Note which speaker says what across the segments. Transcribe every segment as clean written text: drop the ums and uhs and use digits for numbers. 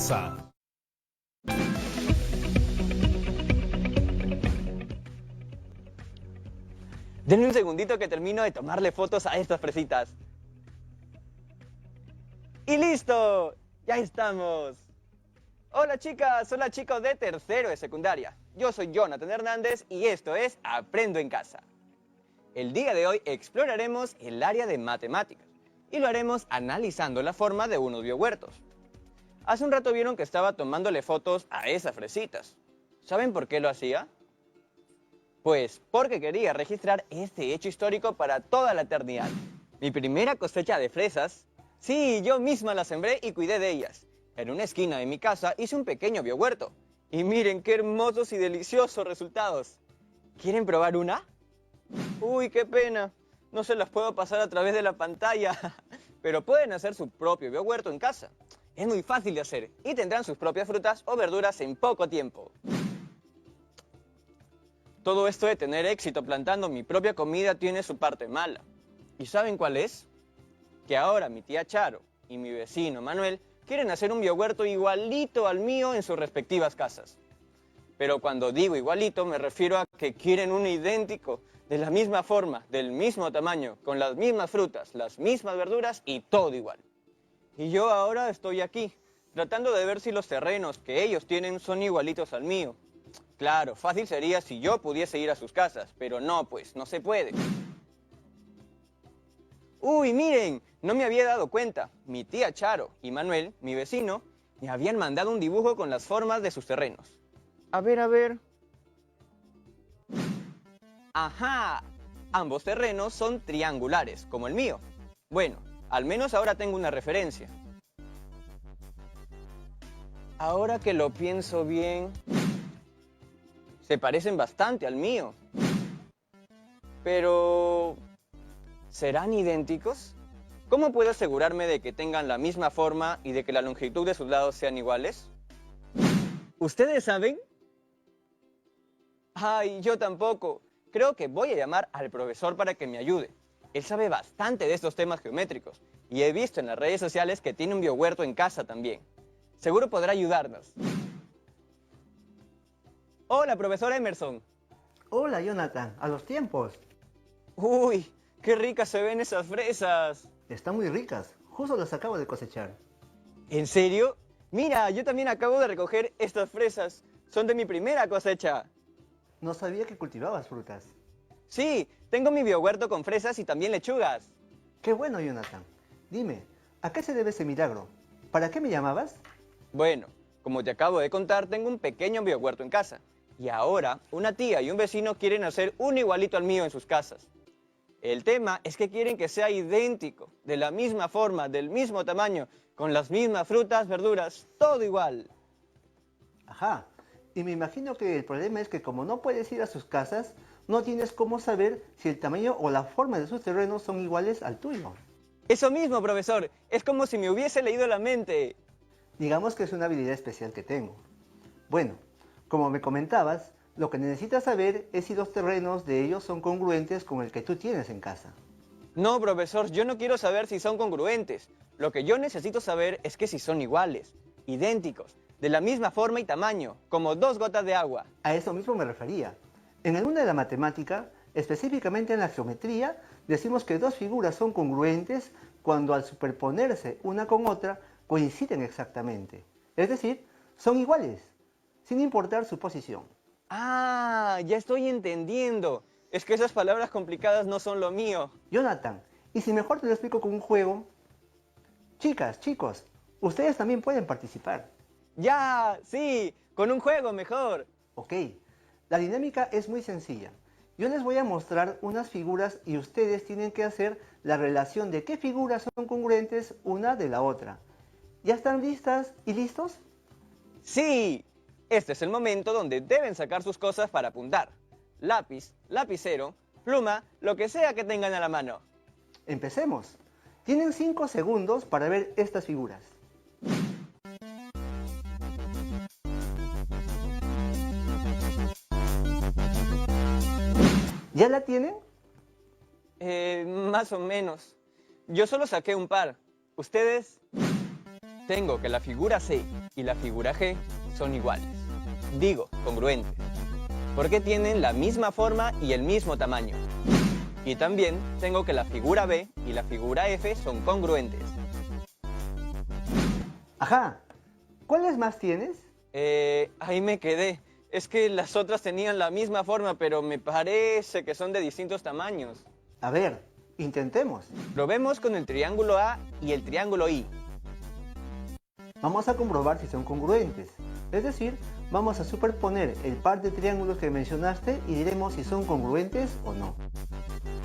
Speaker 1: casa.
Speaker 2: Denme un segundito que termino de tomarle fotos a estas fresitas. ¡Y listo! ¡Ya estamos! Hola chicas, hola chicos de tercero de secundaria. Yo soy Jonathan Hernández y esto es Aprendo en Casa. El día de hoy exploraremos el área de matemáticas y lo haremos analizando la forma de unos biohuertos. Hace un rato vieron que estaba tomándole fotos a esas fresitas. ¿Saben por qué lo hacía? Pues porque quería registrar este hecho histórico para toda la eternidad. Mi primera cosecha de fresas, sí, yo misma las sembré y cuidé de ellas. En una esquina de mi casa hice un pequeño biohuerto. Y miren qué hermosos y deliciosos resultados. ¿Quieren probar una? Uy, qué pena. No se las puedo pasar a través de la pantalla. Pero pueden hacer su propio biohuerto en casa. Es muy fácil de hacer y tendrán sus propias frutas o verduras en poco tiempo. Todo esto de tener éxito plantando mi propia comida tiene su parte mala. ¿Y saben cuál es? Que ahora mi tía Charo y mi vecino Manuel quieren hacer un biohuerto igualito al mío en sus respectivas casas. Pero cuando digo igualito me refiero a que quieren uno idéntico, de la misma forma, del mismo tamaño, con las mismas frutas, las mismas verduras y todo igual. Y yo ahora estoy aquí, tratando de ver si los terrenos que ellos tienen son igualitos al mío. Claro, fácil sería si yo pudiese ir a sus casas, pero no, pues, no se puede. ¡Uy, miren! No me había dado cuenta. Mi tía Charo y Manuel, mi vecino, me habían mandado un dibujo con las formas de sus terrenos. A ver, a ver. ¡Ajá! Ambos terrenos son triangulares, como el mío. Bueno, al menos ahora tengo una referencia. Ahora que lo pienso bien, se parecen bastante al mío. Pero ¿serán idénticos? ¿Cómo puedo asegurarme de que tengan la misma forma y de que la longitud de sus lados sean iguales? ¿Ustedes saben? Ay, yo tampoco. Creo que voy a llamar al profesor para que me ayude. Él sabe bastante de estos temas geométricos y he visto en las redes sociales que tiene un biohuerto en casa también. Seguro podrá ayudarnos. Hola, profesor Emerson.
Speaker 3: Hola, Jonathan, a los tiempos.
Speaker 2: Uy, qué ricas se ven esas fresas.
Speaker 3: Están muy ricas, justo las acabo de cosechar.
Speaker 2: ¿En serio? Mira, yo también acabo de recoger estas fresas. Son de mi primera cosecha.
Speaker 3: No sabía que cultivabas frutas.
Speaker 2: Sí, tengo mi biohuerto con fresas y también lechugas.
Speaker 3: Qué bueno, Jonathan. Dime, ¿a qué se debe ese milagro? ¿Para qué me llamabas?
Speaker 2: Bueno, como te acabo de contar, tengo un pequeño biohuerto en casa. Y ahora, una tía y un vecino quieren hacer uno igualito al mío en sus casas. El tema es que quieren que sea idéntico, de la misma forma, del mismo tamaño, con las mismas frutas, verduras, todo igual.
Speaker 3: Ajá, y me imagino que el problema es que como no puedes ir a sus casas, no tienes cómo saber si el tamaño o la forma de sus terrenos son iguales al tuyo.
Speaker 2: Eso mismo, profesor, es como si me hubiese leído la mente.
Speaker 3: Digamos que es una habilidad especial que tengo. Bueno, como me comentabas, lo que necesitas saber es si los terrenos de ellos son congruentes con el que tú tienes en casa.
Speaker 2: No, profesor, yo no quiero saber si son congruentes. Lo que yo necesito saber es que si son iguales, idénticos, de la misma forma y tamaño, como dos gotas de agua.
Speaker 3: A eso mismo me refería. En el mundo de la matemática, específicamente en la geometría, decimos que dos figuras son congruentes cuando al superponerse una con otra coinciden exactamente. Es decir, son iguales, sin importar su posición.
Speaker 2: Ah, ya estoy entendiendo. Es que esas palabras complicadas no son lo mío.
Speaker 3: Jonathan, ¿y si mejor te lo explico con un juego? Chicas, chicos, ustedes también pueden participar.
Speaker 2: Ya, sí, con un juego mejor.
Speaker 3: Ok, la dinámica es muy sencilla. Yo les voy a mostrar unas figuras y ustedes tienen que hacer la relación de qué figuras son congruentes una de la otra. ¿Ya están listas y listos?
Speaker 2: Sí, este es el momento donde deben sacar sus cosas para apuntar. Lápiz, lapicero, pluma, lo que sea que tengan a la mano.
Speaker 3: Empecemos. Tienen 5 segundos para ver estas figuras. ¿Ya la tienen?
Speaker 2: Más o menos. Yo solo saqué un par. ¿Ustedes? Tengo que la figura C y la figura G son iguales. Digo, congruentes, porque tienen la misma forma y el mismo tamaño. Y también tengo que la figura B y la figura F son congruentes.
Speaker 3: Ajá. ¿Cuáles más tienes?
Speaker 2: Ahí me quedé. Es que las otras tenían la misma forma, pero me parece que son de distintos tamaños.
Speaker 3: A ver, intentemos.
Speaker 2: Probemos con el triángulo A y el triángulo I.
Speaker 3: Vamos a comprobar si son congruentes. Es decir, vamos a superponer el par de triángulos que mencionaste y diremos si son congruentes o no.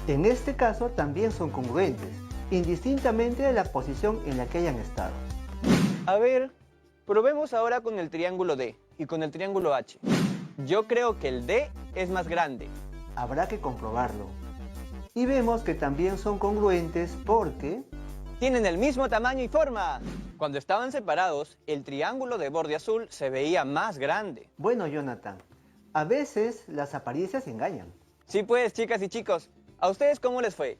Speaker 3: En este caso también son congruentes, indistintamente de la posición en la que hayan estado.
Speaker 2: A ver, probemos ahora con el triángulo D y con el triángulo H. Yo creo que el D es más grande.
Speaker 3: Habrá que comprobarlo. Y vemos que también son congruentes porque...
Speaker 2: Tienen el mismo tamaño y forma. Cuando estaban separados, el triángulo de borde azul se veía más grande.
Speaker 3: Bueno, Jonathan, a veces las apariencias engañan.
Speaker 2: Sí pues, chicas y chicos, ¿a ustedes cómo les fue?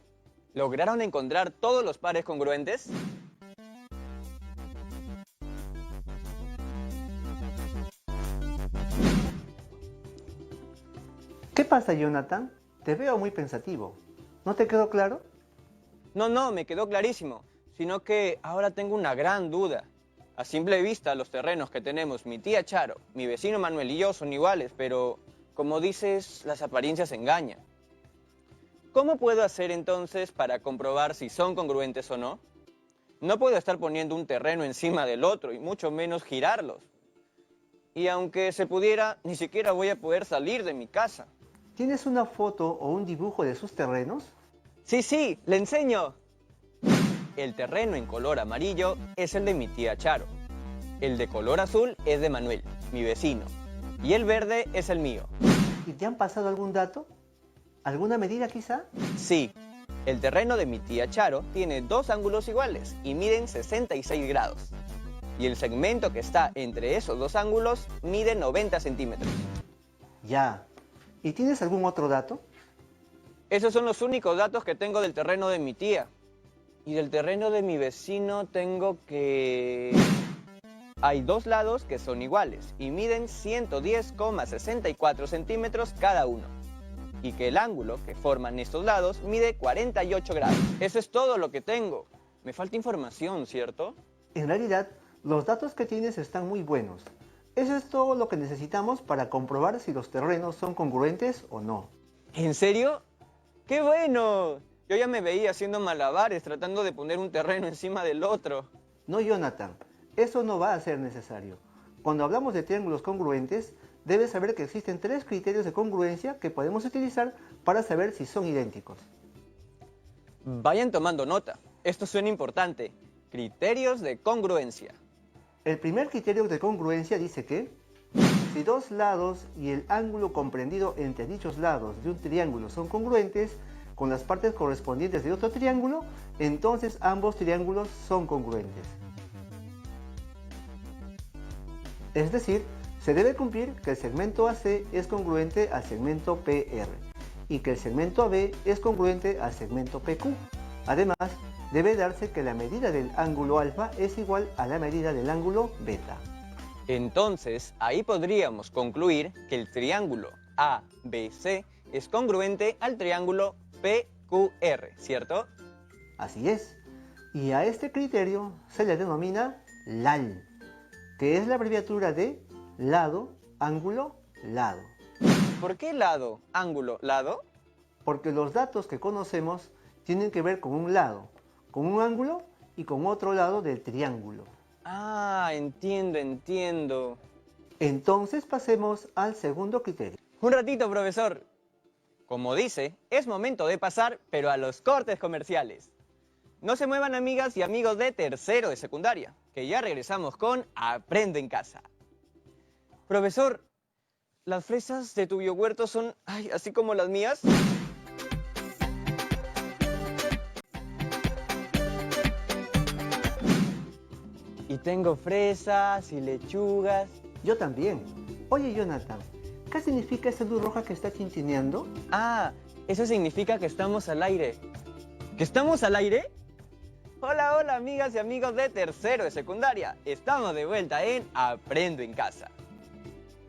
Speaker 2: ¿Lograron encontrar todos los pares congruentes?
Speaker 3: ¿Qué pasa, Jonathan? Te veo muy pensativo. ¿No te quedó claro?
Speaker 2: No, me quedó clarísimo, sino que ahora tengo una gran duda. A simple vista, los terrenos que tenemos mi tía Charo, mi vecino Manuel y yo son iguales, pero, como dices, las apariencias engañan. ¿Cómo puedo hacer entonces para comprobar si son congruentes o no? No puedo estar poniendo un terreno encima del otro y mucho menos girarlos. Y aunque se pudiera, ni siquiera voy a poder salir de mi casa.
Speaker 3: ¿Tienes una foto o un dibujo de sus terrenos?
Speaker 2: Sí, le enseño. El terreno en color amarillo es el de mi tía Charo. El de color azul es de Manuel, mi vecino. Y el verde es el mío.
Speaker 3: ¿Y te han pasado algún dato? ¿Alguna medida quizá?
Speaker 2: Sí, el terreno de mi tía Charo tiene dos ángulos iguales y miden 66 grados. Y el segmento que está entre esos dos ángulos mide 90 centímetros.
Speaker 3: Ya. ¿Y tienes algún otro dato?
Speaker 2: Esos son los únicos datos que tengo del terreno de mi tía. Y del terreno de mi vecino tengo que... Hay dos lados que son iguales y miden 110,64 centímetros cada uno. Y que el ángulo que forman estos lados mide 48 grados. Eso es todo lo que tengo. Me falta información, ¿cierto?
Speaker 3: En realidad, los datos que tienes están muy buenos. Eso es todo lo que necesitamos para comprobar si los terrenos son congruentes o no.
Speaker 2: ¿En serio? ¡Qué bueno! Yo ya me veía haciendo malabares tratando de poner un terreno encima del otro.
Speaker 3: No, Jonathan, eso no va a ser necesario. Cuando hablamos de triángulos congruentes, debes saber que existen 3 criterios de congruencia que podemos utilizar para saber si son idénticos.
Speaker 2: Vayan tomando nota. Esto suena importante. Criterios de congruencia.
Speaker 3: El primer criterio de congruencia dice que si dos lados y el ángulo comprendido entre dichos lados de un triángulo son congruentes con las partes correspondientes de otro triángulo, entonces ambos triángulos son congruentes. Es decir, se debe cumplir que el segmento AC es congruente al segmento PR y que el segmento AB es congruente al segmento PQ. Además, debe darse que la medida del ángulo alfa es igual a la medida del ángulo beta.
Speaker 2: Entonces, ahí podríamos concluir que el triángulo ABC es congruente al triángulo PQR, ¿cierto?
Speaker 3: Así es. Y a este criterio se le denomina LAL, que es la abreviatura de lado, ángulo, lado.
Speaker 2: ¿Por qué lado, ángulo, lado?
Speaker 3: Porque los datos que conocemos tienen que ver con un lado, con un ángulo y con otro lado del triángulo.
Speaker 2: Ah, entiendo.
Speaker 3: Entonces pasemos al segundo criterio.
Speaker 2: Un ratito, profesor. Como dice, es momento de pasar, pero a los cortes comerciales. No se muevan, amigas y amigos de tercero de secundaria, que ya regresamos con Aprendo en Casa. Profesor, ¿las fresas de tu biohuerto son así como las mías? Y tengo fresas y lechugas.
Speaker 3: Yo también. Oye, Jonathan, ¿qué significa esa luz roja que está tintineando?
Speaker 2: Ah, eso significa que estamos al aire. ¿Que estamos al aire? Hola, hola amigas y amigos de tercero de secundaria. Estamos de vuelta en Aprendo en Casa.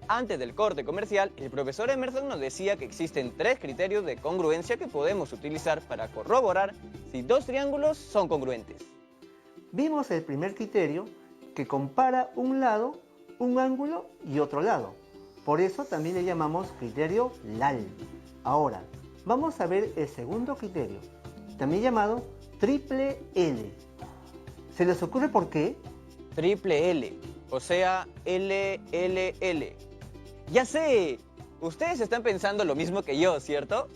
Speaker 2: Antes del corte comercial, el profesor Emerson nos decía que existen 3 criterios de congruencia que podemos utilizar para corroborar si 2 triángulos son congruentes.
Speaker 3: Vimos el primer criterio que compara un lado, un ángulo y otro lado. Por eso también le llamamos criterio LAL. Ahora, vamos a ver el segundo criterio, también llamado triple L. ¿Se les ocurre por qué?
Speaker 2: Triple L, o sea, LLL. ¡Ya sé! Ustedes están pensando lo mismo que yo, ¿cierto?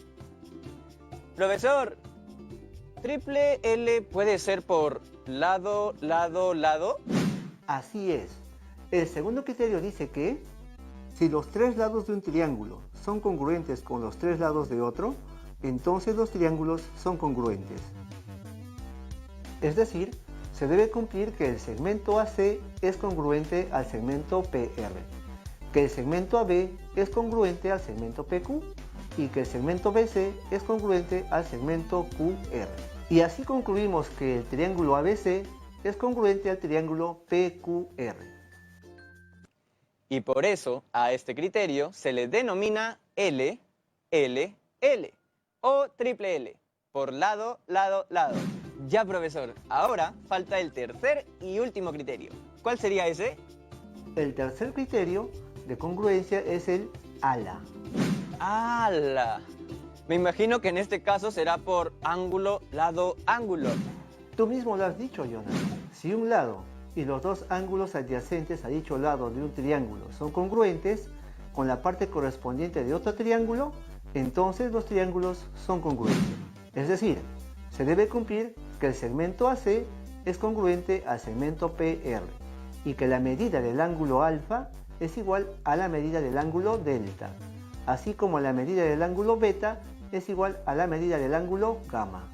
Speaker 2: Profesor, ¿triple L puede ser por lado, lado, lado?
Speaker 3: Así es. El segundo criterio dice que si los 3 lados de un triángulo son congruentes con los 3 lados de otro, entonces los triángulos son congruentes. Es decir, se debe cumplir que el segmento AC es congruente al segmento PR, que el segmento AB es congruente al segmento PQ y que el segmento BC es congruente al segmento QR. Y así concluimos que el triángulo ABC es congruente al triángulo PQR.
Speaker 2: Y por eso a este criterio se le denomina L, L, L o triple L, por lado, lado, lado. Ya, profesor, ahora falta el tercer y último criterio. ¿Cuál sería ese?
Speaker 3: El tercer criterio de congruencia es el ALA.
Speaker 2: ¡Hala! Me imagino que en este caso será por ángulo, lado, ángulo.
Speaker 3: Tú mismo lo has dicho, Jonathan. Si un lado y los 2 ángulos adyacentes a dicho lado de un triángulo son congruentes con la parte correspondiente de otro triángulo, entonces los triángulos son congruentes. Es decir, se debe cumplir que el segmento AC es congruente al segmento PR y que la medida del ángulo alfa es igual a la medida del ángulo delta, así como la medida del ángulo beta es igual a la medida del ángulo gamma.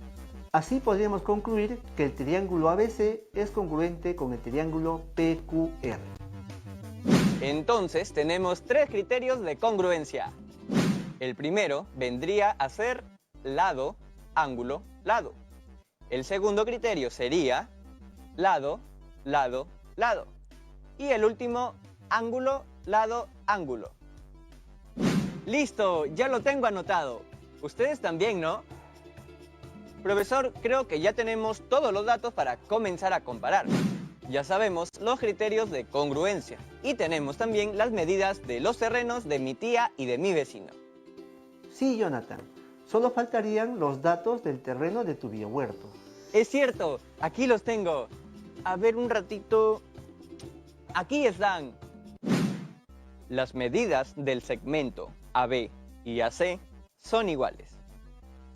Speaker 3: Así podríamos concluir que el triángulo ABC es congruente con el triángulo PQR.
Speaker 2: Entonces tenemos 3 criterios de congruencia. El primero vendría a ser lado, ángulo, lado. El segundo criterio sería lado, lado, lado. Y el último, ángulo, lado, ángulo. ¡Listo! Ya lo tengo anotado. Ustedes también, ¿no? Profesor, creo que ya tenemos todos los datos para comenzar a comparar. Ya sabemos los criterios de congruencia y tenemos también las medidas de los terrenos de mi tía y de mi vecino.
Speaker 3: Sí, Jonathan, solo faltarían los datos del terreno de tu biohuerto.
Speaker 2: Es cierto, aquí los tengo. A ver un ratito. Aquí están. Las medidas del segmento AB y AC son iguales.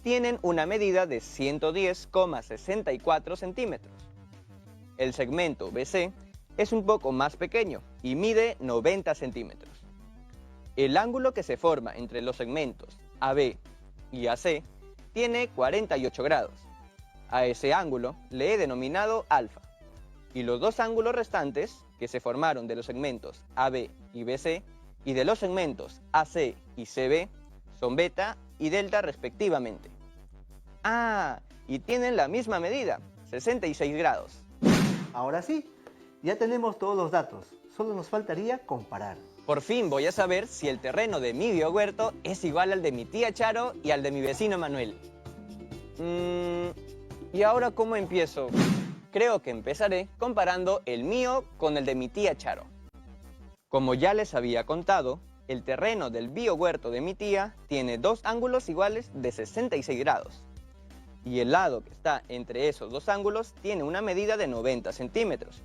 Speaker 2: Tienen una medida de 110,64 centímetros. El segmento BC es un poco más pequeño y mide 90 centímetros. El ángulo que se forma entre los segmentos AB y AC tiene 48 grados. A ese ángulo le he denominado alfa. Y los 2 ángulos restantes, que se formaron de los segmentos AB y BC, y de los segmentos AC y CB, son beta y delta respectivamente. Ah, y tienen la misma medida, 66 grados.
Speaker 3: Ahora sí, ya tenemos todos los datos, solo nos faltaría comparar.
Speaker 2: Por fin voy a saber si el terreno de mi biohuerto es igual al de mi tía Charo y al de mi vecino Manuel. ¿Y ahora cómo empiezo? Creo que empezaré comparando el mío con el de mi tía Charo. Como ya les había contado, el terreno del biohuerto de mi tía tiene 2 ángulos iguales de 66 grados. Y el lado que está entre esos 2 ángulos tiene una medida de 90 centímetros.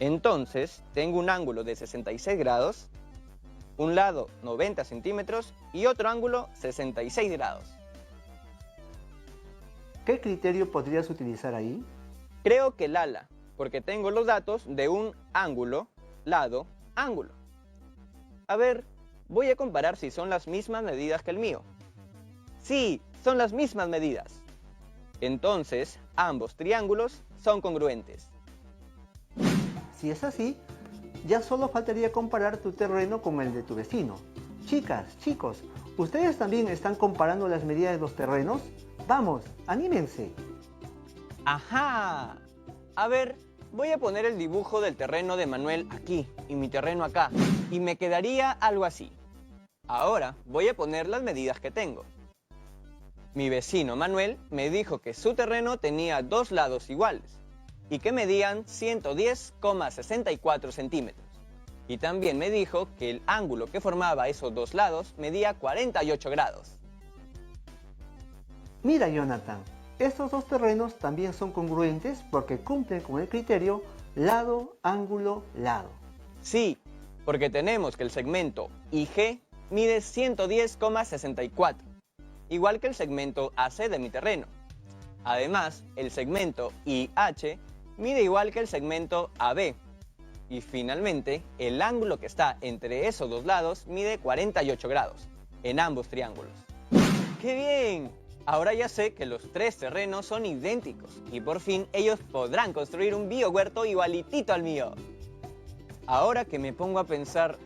Speaker 2: Entonces, tengo un ángulo de 66 grados, un lado 90 centímetros y otro ángulo 66 grados.
Speaker 3: ¿Qué criterio podrías utilizar ahí?
Speaker 2: Creo que el ala, porque tengo los datos de un ángulo, lado, ángulo. A ver, voy a comparar si son las mismas medidas que el mío. Sí, son las mismas medidas. Entonces, ambos triángulos son congruentes.
Speaker 3: Si es así, ya solo faltaría comparar tu terreno con el de tu vecino. Chicas, chicos, ¿ustedes también están comparando las medidas de los terrenos? Vamos, anímense.
Speaker 2: ¡Ajá! A ver, voy a poner el dibujo del terreno de Manuel aquí y mi terreno acá, y me quedaría algo así. Ahora voy a poner las medidas que tengo. Mi vecino Manuel me dijo que su terreno tenía dos lados iguales y que medían 110,64 centímetros. Y también me dijo que el ángulo que formaba esos dos lados medía 48 grados.
Speaker 3: Mira, Jonathan, estos dos terrenos también son congruentes porque cumplen con el criterio lado, ángulo, lado.
Speaker 2: Sí, porque tenemos que el segmento IG mide 110,64, igual que el segmento AC de mi terreno. Además, el segmento IH mide igual que el segmento AB. Y finalmente, el ángulo que está entre esos dos lados mide 48 grados, en ambos triángulos. ¡Qué bien! Ahora ya sé que los tres terrenos son idénticos y por fin ellos podrán construir un biohuerto igualitito al mío. Ahora que me pongo a pensar,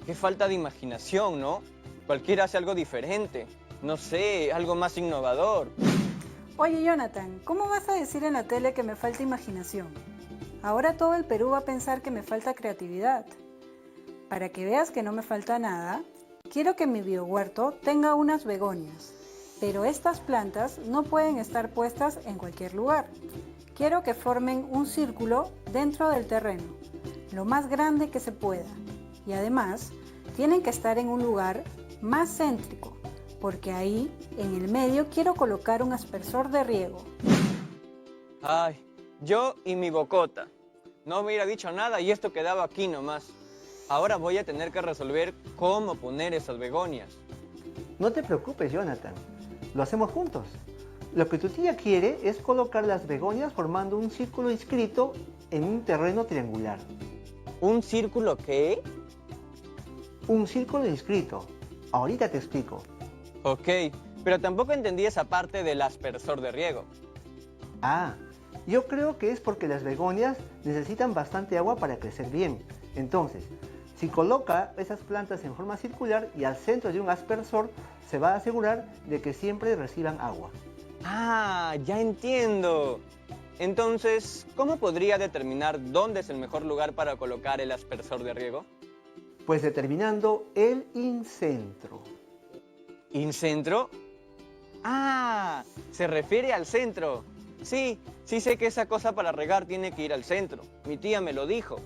Speaker 2: qué falta de imaginación, ¿no? Cualquiera hace algo diferente, no sé, algo más innovador.
Speaker 1: Oye, Jonathan, ¿cómo vas a decir en la tele que me falta imaginación? Ahora todo el Perú va a pensar que me falta creatividad. Para que veas que no me falta nada, quiero que mi biohuerto tenga unas begonias. Pero estas plantas no pueden estar puestas en cualquier lugar. Quiero que formen un círculo dentro del terreno, lo más grande que se pueda. Y además, tienen que estar en un lugar más céntrico, porque ahí, en el medio, quiero colocar un aspersor de riego.
Speaker 2: Ay, yo y mi bocota. No me hubiera dicho nada y esto quedaba aquí nomás. Ahora voy a tener que resolver cómo poner esas begonias.
Speaker 3: No te preocupes, Jonathan, lo hacemos juntos. Lo que tu tía quiere es colocar las begonias formando un círculo inscrito en un terreno triangular.
Speaker 2: ¿Un círculo qué?
Speaker 3: Un círculo inscrito. Ahorita te explico.
Speaker 2: Ok, pero tampoco entendí esa parte del aspersor de riego.
Speaker 3: Ah, yo creo que es porque las begonias necesitan bastante agua para crecer bien. Entonces, si coloca esas plantas en forma circular y al centro de un aspersor, se va a asegurar de que siempre reciban agua.
Speaker 2: Ah, ya entiendo. Entonces, ¿cómo podría determinar dónde es el mejor lugar para colocar el aspersor de riego?
Speaker 3: Pues determinando el incentro.
Speaker 2: ¿Incentro? Ah, se refiere al centro. Sí, sí sé que esa cosa para regar tiene que ir al centro. Mi tía me lo dijo.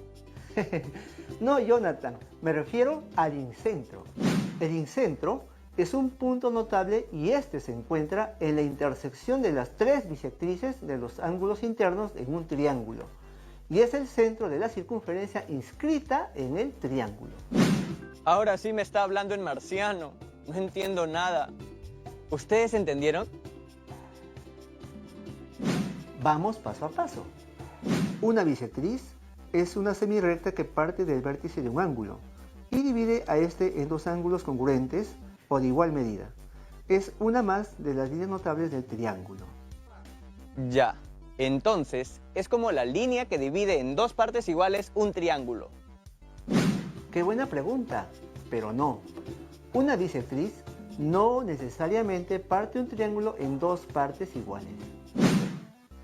Speaker 3: No, Jonathan, me refiero al incentro. El incentro es un punto notable y este se encuentra en la intersección de las tres bisectrices de los ángulos internos en un triángulo. Y es el centro de la circunferencia inscrita en el triángulo.
Speaker 2: Ahora sí me está hablando en marciano. No entiendo nada. ¿Ustedes entendieron?
Speaker 3: Vamos paso a paso. Una bisectriz es una semirrecta que parte del vértice de un ángulo y divide a este en dos ángulos congruentes o de igual medida. Es una más de las líneas notables del triángulo.
Speaker 2: Ya. Entonces, es como la línea que divide en dos partes iguales un triángulo.
Speaker 3: Qué buena pregunta, pero no. Una bisectriz no necesariamente parte un triángulo en dos partes iguales.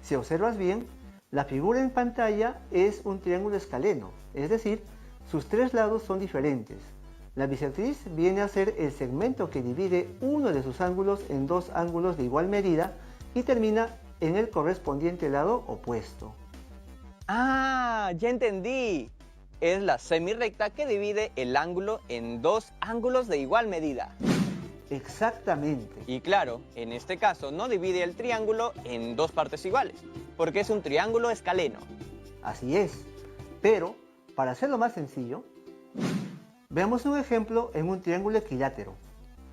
Speaker 3: Si observas bien, la figura en pantalla es un triángulo escaleno, es decir, sus tres lados son diferentes. La bisectriz viene a ser el segmento que divide uno de sus ángulos en dos ángulos de igual medida y termina en el correspondiente lado opuesto.
Speaker 2: ¡Ah! ¡Ya entendí! Es la semirrecta que divide el ángulo en dos ángulos de igual medida.
Speaker 3: Exactamente.
Speaker 2: Y claro, en este caso no divide el triángulo en dos partes iguales, porque es un triángulo escaleno.
Speaker 3: Así es. Pero, para hacerlo más sencillo, veamos un ejemplo en un triángulo equilátero.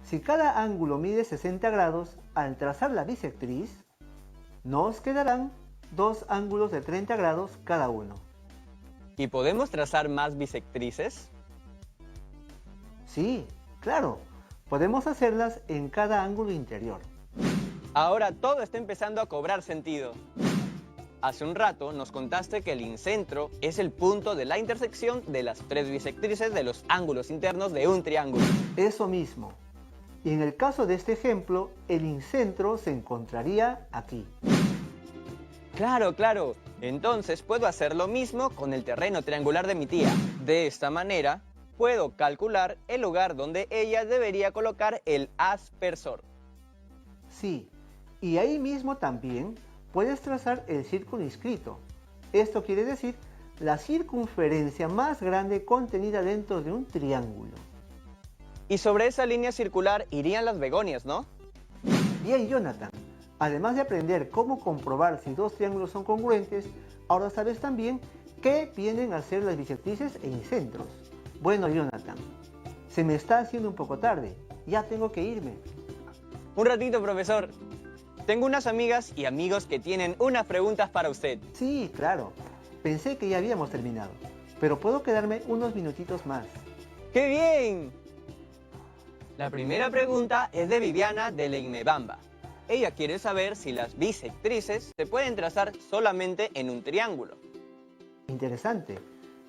Speaker 3: Si cada ángulo mide 60 grados, al trazar la bisectriz, nos quedarán dos ángulos de 30 grados cada uno.
Speaker 2: ¿Y podemos trazar más bisectrices?
Speaker 3: Sí, claro. Podemos hacerlas en cada ángulo interior.
Speaker 2: Ahora todo está empezando a cobrar sentido. Hace un rato nos contaste que el incentro es el punto de la intersección de las tres bisectrices de los ángulos internos de un triángulo.
Speaker 3: Eso mismo. Y en el caso de este ejemplo, el incentro se encontraría aquí.
Speaker 2: Claro, claro. Entonces puedo hacer lo mismo con el terreno triangular de mi tía. De esta manera, puedo calcular el lugar donde ella debería colocar el aspersor.
Speaker 3: Sí, y ahí mismo también puedes trazar el círculo inscrito. Esto quiere decir la circunferencia más grande contenida dentro de un triángulo.
Speaker 2: Y sobre esa línea circular irían las begonias, ¿no?
Speaker 3: Bien, Jonathan. Además de aprender cómo comprobar si dos triángulos son congruentes, ahora sabes también qué vienen a ser las bisectrices e incentros. Bueno, Jonathan, se me está haciendo un poco tarde. Ya tengo que irme.
Speaker 2: Un ratito, profesor. Tengo unas amigas y amigos que tienen unas preguntas para usted.
Speaker 3: Sí, claro. Pensé que ya habíamos terminado, pero puedo quedarme unos minutitos más.
Speaker 2: ¡Qué bien! La primera pregunta es de Viviana de Leignebamba. Ella quiere saber si las bisectrices se pueden trazar solamente en un triángulo.
Speaker 3: Interesante.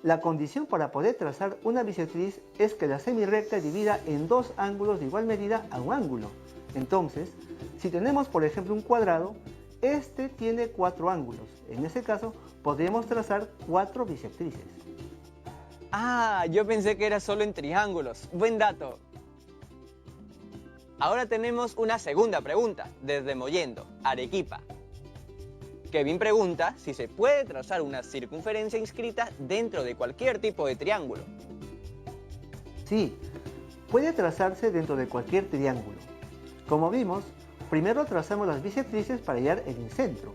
Speaker 3: La condición para poder trazar una bisectriz es que la semirrecta divida en dos ángulos de igual medida a un ángulo. Entonces, si tenemos por ejemplo un cuadrado, este tiene 4 ángulos. En ese caso, podríamos trazar 4 bisectrices.
Speaker 2: Ah, yo pensé que era solo en triángulos. Buen dato. Ahora tenemos una segunda pregunta, desde Mollendo, Arequipa. Kevin pregunta si se puede trazar una circunferencia inscrita dentro de cualquier tipo de triángulo.
Speaker 3: Sí, puede trazarse dentro de cualquier triángulo. Como vimos, primero trazamos las bisectrices para hallar el incentro.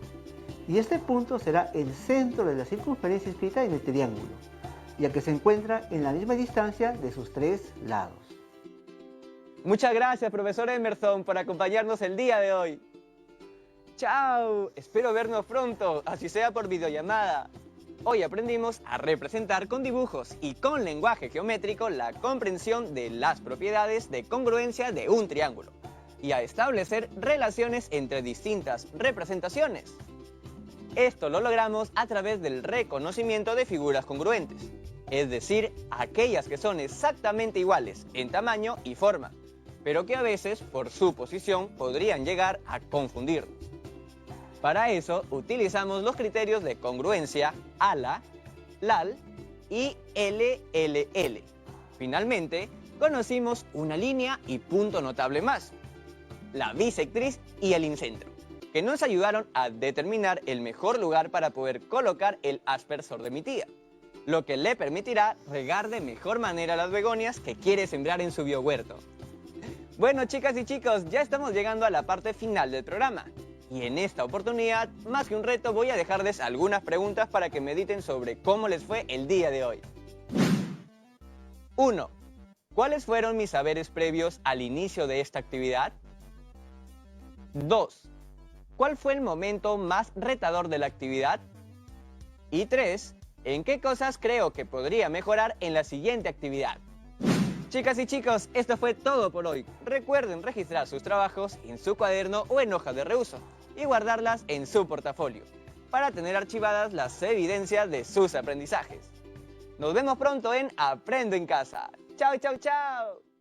Speaker 3: Y este punto será el centro de la circunferencia inscrita en el triángulo, ya que se encuentra en la misma distancia de sus 3 lados.
Speaker 2: Muchas gracias, profesor Emerson, por acompañarnos el día de hoy. ¡Chao! Espero vernos pronto, así sea por videollamada. Hoy aprendimos a representar con dibujos y con lenguaje geométrico la comprensión de las propiedades de congruencia de un triángulo y a establecer relaciones entre distintas representaciones. Esto lo logramos a través del reconocimiento de figuras congruentes, es decir, aquellas que son exactamente iguales en tamaño y forma, pero que a veces, por su posición, podrían llegar a confundirnos. Para eso, utilizamos los criterios de congruencia ALA, LAL y LLL. Finalmente, conocimos una línea y punto notable más, la bisectriz y el incentro, que nos ayudaron a determinar el mejor lugar para poder colocar el aspersor de mi tía, lo que le permitirá regar de mejor manera las begonias que quiere sembrar en su biohuerto. Bueno, chicas y chicos, ya estamos llegando a la parte final del programa. Y en esta oportunidad, más que un reto, voy a dejarles algunas preguntas para que mediten sobre cómo les fue el día de hoy. 1. ¿Cuáles fueron mis saberes previos al inicio de esta actividad? 2. ¿Cuál fue el momento más retador de la actividad? Y 3. ¿En qué cosas creo que podría mejorar en la siguiente actividad? Chicas y chicos, esto fue todo por hoy. Recuerden registrar sus trabajos en su cuaderno o en hoja de reuso y guardarlas en su portafolio para tener archivadas las evidencias de sus aprendizajes. Nos vemos pronto en Aprendo en Casa. ¡Chao, chao, chao!